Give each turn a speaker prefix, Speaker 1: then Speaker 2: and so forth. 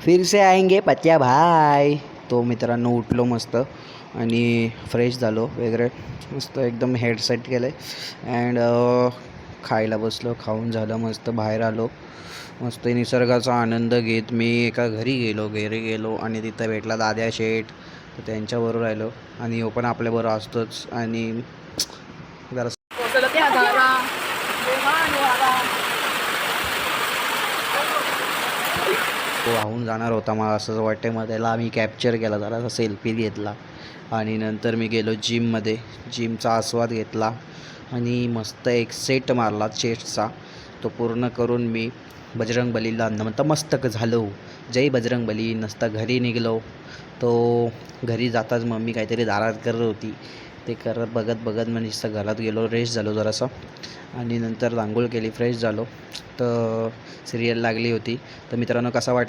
Speaker 1: फिर से आएंगे पत्या भाई. तो मित्रांनो उठलो मस्त आणि फ्रेश झालो वगैरे, मस्त एकदम हेडसेट केलं अँड खायला बसलो. खाऊन झालं मस्त बाहेर आलो. मस्त निसर्गाचा आनंद घेत मी एका घरी गेलो आणि तिथं भेटला दाद्या शेठ. तर त्यांच्याबरोबर राहिलो आणि हो पण आपल्याबरोबर असतोच. आणि जरा तो वाहून जाणार होता, मला असं वाटतं. मग त्याला मी कॅप्चर केला, जरा सेल्फी घेतला आणि नंतर मी गेलो जिममध्ये. जिमचा आस्वाद घेतला आणि मस्त एक सेट मारला चेस्टचा. तो पूर्ण करून मी बजरंगबलीला नतमस्तक झालो. जय बजरंगबली. नसता घरी निघलो. तो घरी जाताच मम्मी काहीतरी दारात करत होती. ते करत बघत मग नुसतं घरात गेलो, रेस्ट झालो जरासा आणि नंतर रांघोळ केली, फ्रेश झालो. तर सिरियल लागली होती. तर मित्रांनो कसा वाटला